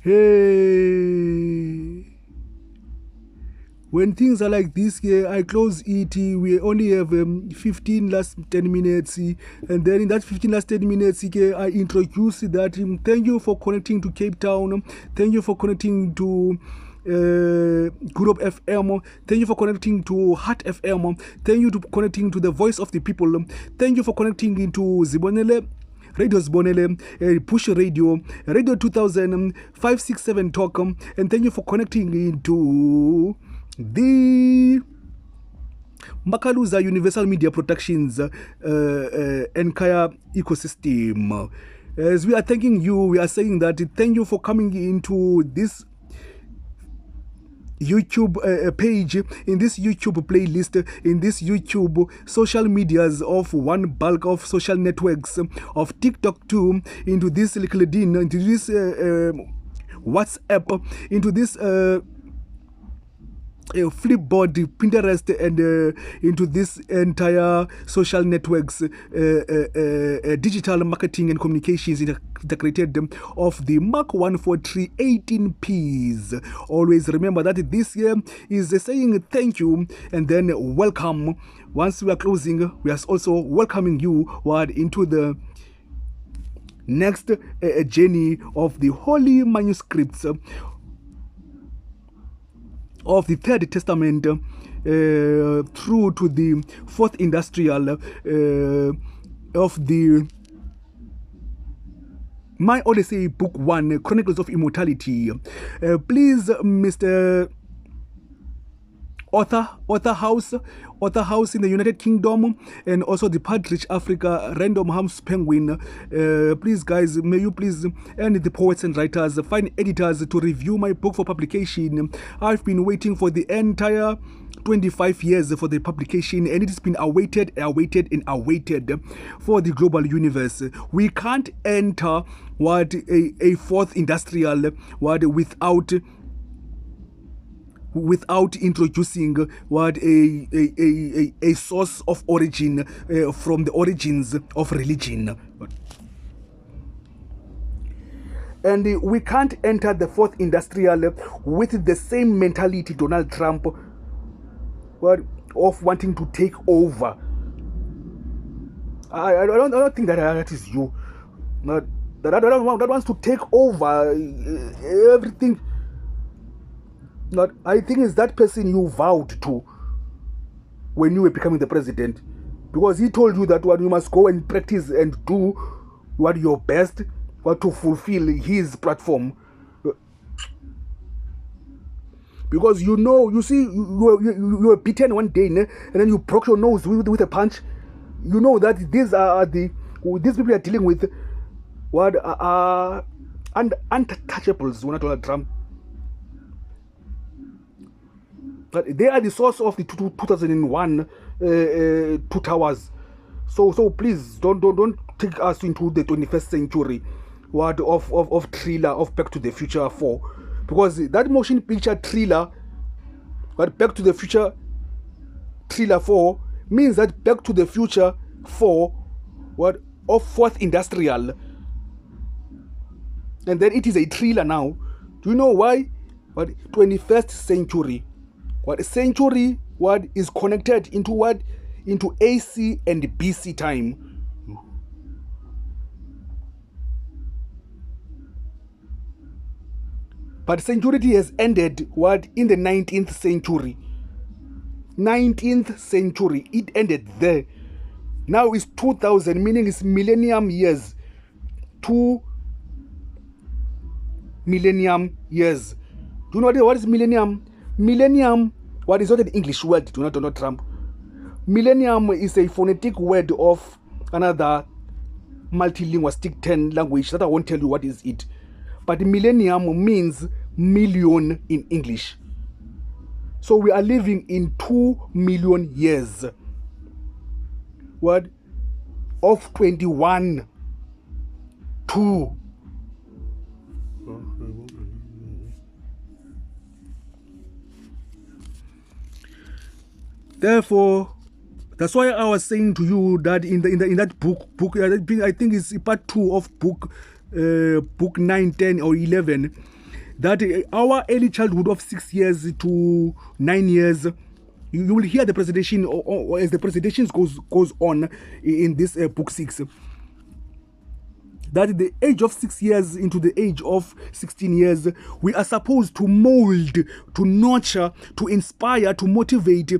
Hey. When things are like this, I close it. We only have 15 last 10 minutes. And then in that 15 last 10 minutes, I introduce that. Thank you for connecting to Cape Town. Thank you for connecting to Group FM. Thank you for connecting to Heart FM. Thank you for connecting to the Voice of the People. Thank you for connecting into Zibonele. Radio Zibonele, Push Radio, Radio 2000, 567 Talk. And thank you for connecting into the Makaluza Universal Media Productions entire ecosystem. As we are thanking you, we are saying that thank you for coming into this YouTube page, in this YouTube playlist, in this YouTube social medias of one bulk of social networks, of TikTok too, into this LinkedIn, into this WhatsApp, into this Flipboard, Pinterest, and into this entire social networks, digital marketing and communications integrated of the Mak143 18 Ps. Always remember that this year is saying thank you and then welcome. Once we are closing, we are also welcoming you into the next journey of the holy manuscripts of the Third Testament through to the Fourth Industrial of the My Odyssey Book 1, Chronicles of Immortality. Please, Mr. Author House in the United Kingdom, and also the Partridge Africa Random House Penguin. Please, guys, may you please, and the poets and writers, find editors to review my book for publication. I've been waiting for the entire 25 years for the publication, and it's been awaited for the global universe. We can't enter a fourth industrial without introducing a source of origin from the origins of religion. And we can't enter the fourth industrial with the same mentality Donald Trump of wanting to take over. I don't think that is you. That wants to take over everything. I think it's that person you vowed to when you were becoming the president, because he told you that you must go and practice and do your best to fulfill his platform. Because you were beaten one day and then you broke your nose with a punch. You know that these people are dealing with untouchables. We're not Donald Trump. But they are the source of the 2001 two towers. So please don't take us into the 21st century of thriller of Back to the Future 4, because that motion picture thriller, Back to the Future thriller 4 means that Back to the Future 4 of fourth industrial, and then it is a thriller now. Do you know why? 21st century. Century is connected into into AC and BC time. But century has ended in the 19th century. 19th century, it ended there. Now it's 2000, meaning it's millennium years. 2 millennium years. Do you know what is millennium? Millennium, is not an English word to Donald Trump. Millennium is a phonetic word of another multilinguistic 10 language that I won't tell you what is it. But millennium means million in English. So we are living in 2 million years. Of 21. 2. Therefore, That's why I was saying to you that in that book, I think it's part 2 of book 9, 10, or 11, that our early childhood of 6 years to 9 years, you will hear the presentation or as the presentation goes on in this book 6, that the age of 6 years into the age of 16 years, we are supposed to mold, to nurture, to inspire, to motivate,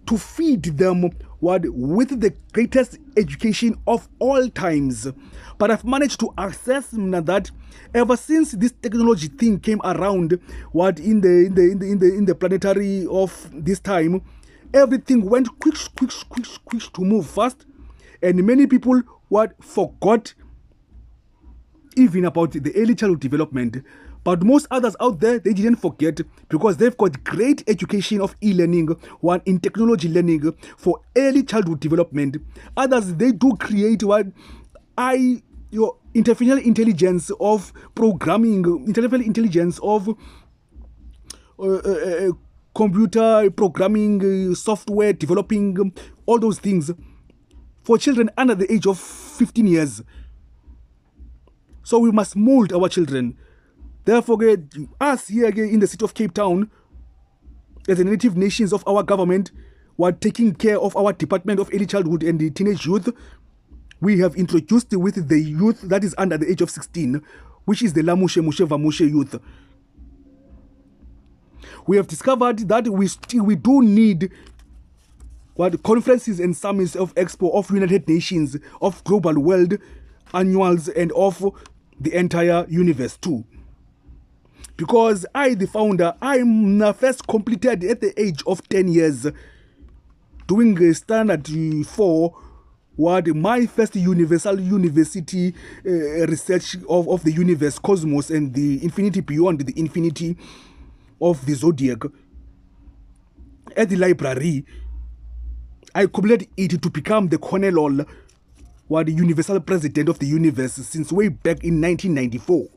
to feed them with the greatest education of all times. But I've managed to access that ever since this technology thing came around, in the planetary of this time, everything went quick to move fast, and many people forgot even about the early childhood development. But most others out there, they didn't forget, because they've got great education of e-learning, in technology learning for early childhood development. Others, they do create your artificial intelligence of programming, artificial intelligence of computer programming, software developing, all those things for children under the age of 15 years. So we must mold our children. Therefore, us here in the city of Cape Town, as the native nations of our government, who are taking care of our Department of Early Childhood and the Teenage Youth, we have introduced with the youth that is under the age of 16, which is the Lamushe Mushe Vamushe youth. We have discovered that we do need conferences and summits of Expo, of United Nations, of Global World Annuals, and of the entire universe too. Because I, the founder, I'm first completed at the age of 10 years doing a standard 4, my first universal university research of the universe, cosmos, and the infinity beyond the infinity of the zodiac at the library. I completed it to become the Cornell, the universal president of the universe, since way back in 1994.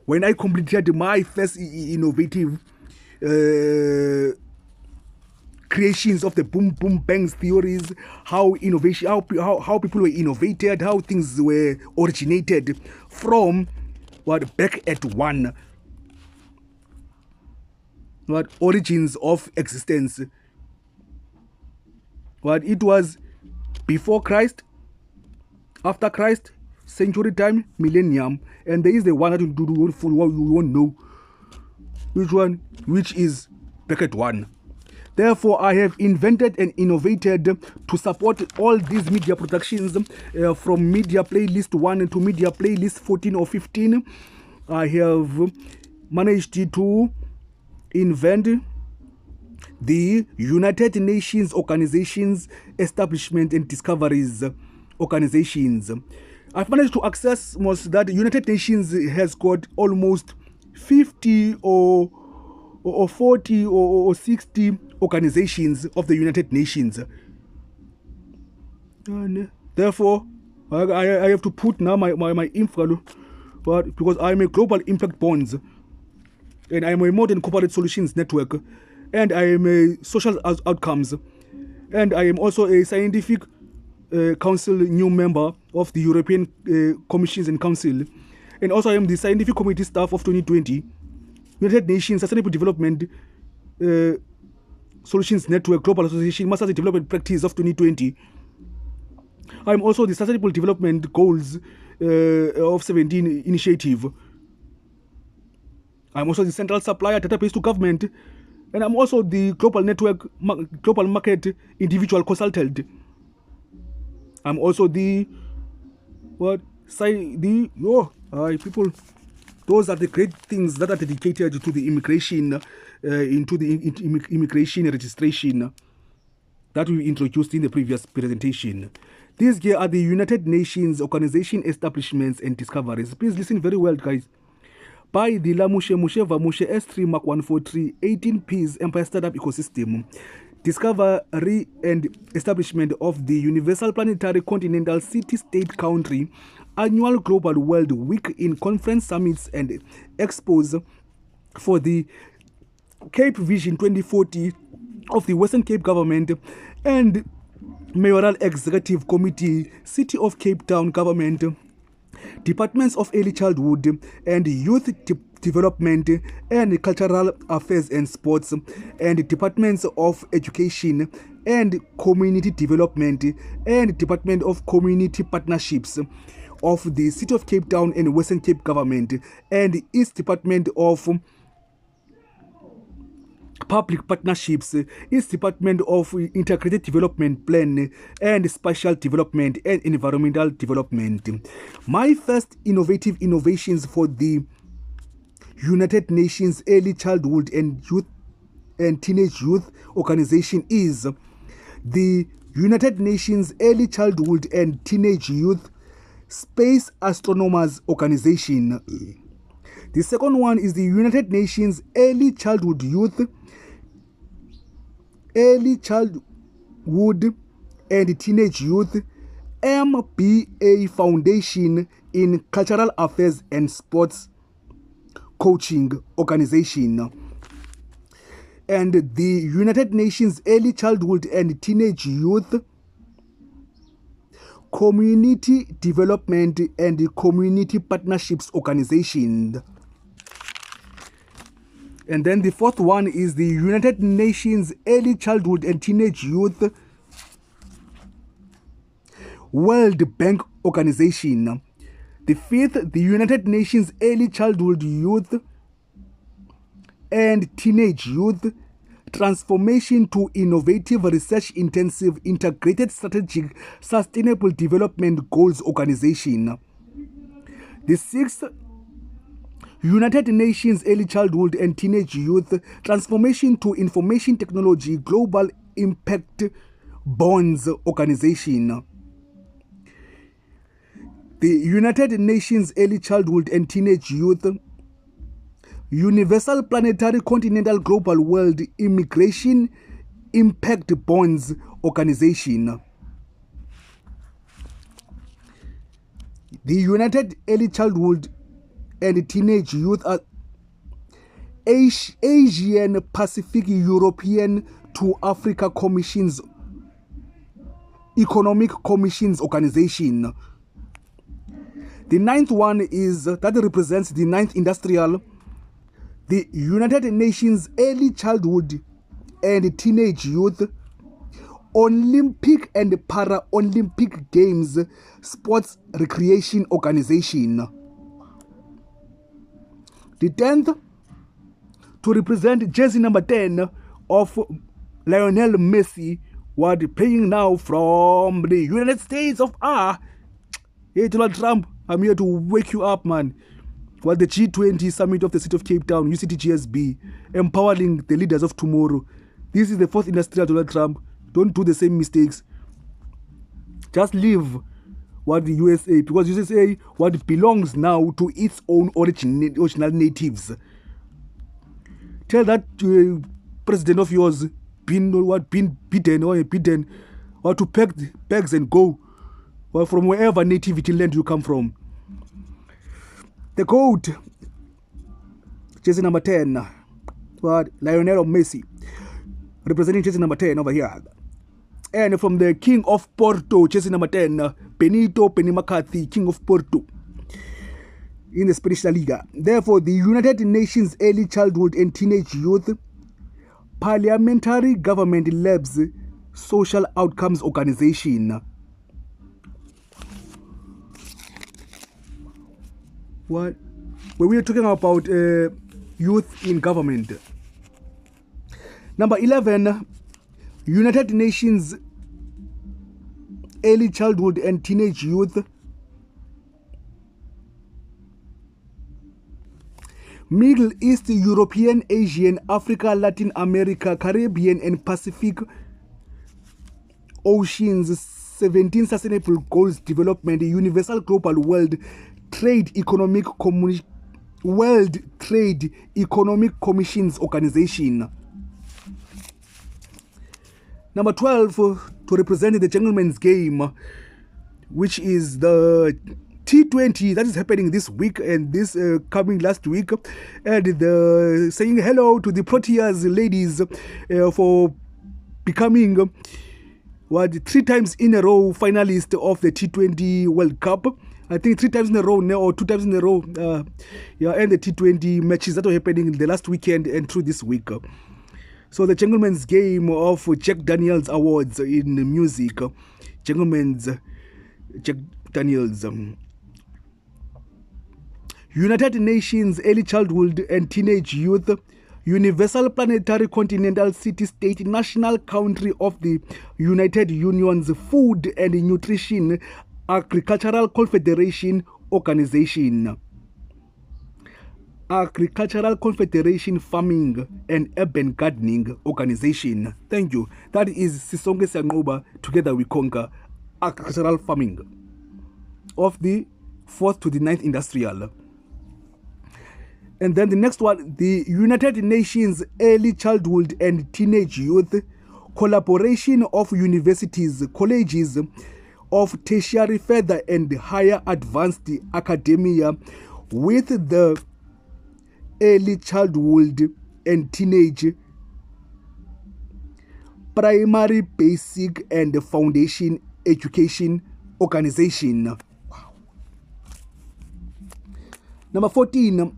When I completed my first innovative creations of the boom bangs theories, how innovation, how people were innovated, how things were originated from back at 1, origins of existence. It was before Christ, after Christ, century time, millennium, and there is the one that you won't know which one, which is back at 1. Therefore, I have invented and innovated to support all these media productions, from media playlist 1 to media playlist 14 or 15. I have managed to invent the United Nations Organizations, Establishment and Discoveries Organizations. I've managed to access most that the United Nations has got almost 50 or 40 or 60 organizations of the United Nations. And therefore, I have to put now my infra, but because I'm a global impact bonds, and I'm a modern corporate solutions network, and I am a social outcomes, and I am also a scientific council new member of the European Commissions and Council, and also I am the scientific committee staff of 2020 United Nations Sustainable Development Solutions Network Global Association Masters Development Practice of 2020. I am also the Sustainable Development Goals of 17 initiative. I'm also the Central Supplier Database to Government, and I'm also the Global Network Global Market Individual Consultant. I'm also the people. Those are the great things that are dedicated to the immigration, into the immigration registration that we introduced in the previous presentation. These here are the United Nations Organization Establishments and Discoveries. Please listen very well, guys. By the Lamushe Mushe Vamushe S3 Mak143 18 Ps Empire Startup Ecosystem, discovery and establishment of the Universal Planetary Continental City-State Country Annual Global World Week in Conference Summits and Expos for the Cape Vision 2040 of the Western Cape Government and Mayoral Executive Committee, City of Cape Town Government, Departments of Early Childhood and Youth Development and Cultural Affairs and Sports, and Departments of Education and Community Development and Department of Community Partnerships of the City of Cape Town and Western Cape Government, and East Department of Public Partnerships, East Department of Integrated Development Plan and Spatial Development and Environmental Development. My first innovations for the United Nations Early Childhood and Youth and Teenage Youth Organization is the United Nations Early Childhood and Teenage Youth Space Astronomers Organization. The second one is the United Nations Early Childhood and Teenage Youth MBA Foundation in Cultural Affairs and Sports Coaching Organization, and the United Nations Early Childhood and Teenage Youth Community Development and Community Partnerships Organization. And then the fourth one is the United Nations Early Childhood and Teenage Youth World Bank Organization. The fifth, the United Nations Early Childhood Youth and Teenage Youth Transformation to Innovative Research Intensive Integrated Strategic Sustainable Development Goals Organization. The sixth, United Nations Early Childhood and Teenage Youth Transformation to Information Technology Global Impact Bonds Organization. The United Nations Early Childhood and Teenage Youth Universal Planetary Continental Global World Immigration Impact Bonds Organization. The United Early Childhood and Teenage Youth Asian Pacific European to Africa Commissions Economic Commissions Organization. The ninth one is that represents the ninth industrial, the United Nations Early Childhood and Teenage Youth Olympic and Paralympic Games Sports Recreation Organization. The 10th, to represent jersey number 10 of Lionel Messi, what playing now from the United States of Hey, Donald Trump, I'm here to wake you up, man. While the G20 summit of the City of Cape Town, UCTGSB, empowering the leaders of tomorrow. This is the fourth industrial, Donald Trump. Don't do the same mistakes. Just leave what the USA, because USA what belongs now to its own original natives. Tell that president of yours been beaten or to pack bags and go, or from wherever nativity land you come from. The code, jersey number 10, what Lionel Messi, representing jersey number 10 over here. And from the King of Porto, jersey number 10, Benito McCarthy, King of Porto, in the Spanish La Liga. Therefore, the United Nations Early Childhood and Teenage Youth Parliamentary Government Labs Social Outcomes Organization. What? When we are talking about youth in government. Number 11, United Nations Early Childhood and Teenage Youth Middle East, European, Asian, Africa, Latin America, Caribbean and Pacific Oceans 17 Sustainable Goals Development Universal Global World Trade Economic Commissions Organization. Number 12, to represent the gentleman's game, which is the T20 that is happening this week and this coming last week, and the saying hello to the Proteas ladies for becoming 3 times in a row finalist of the T20 World Cup. I think 3 times in a row or 2 times in a row. And the T20 matches that were happening the last weekend and through this week. So the Gentleman's Game of Jack Daniels Awards in music. Gentleman's Jack Daniels. United Nations Early Childhood and Teenage Youth Universal Planetary Continental City-State National Country of the United Nations Food and Nutrition Agricultural Confederation Organization. Agricultural Confederation Farming and Urban Gardening Organization. Thank you. That is Sisonke Siyanqoba, Together We Conquer Agricultural Farming of the 4th to the 9th Industrial. And then the next one, the United Nations Early Childhood and Teenage Youth Collaboration of Universities, Colleges of Tertiary, Further and Higher Advanced Academia with the Early Childhood and Teenage Primary, Basic and Foundation Education Organization. Wow. Number 14.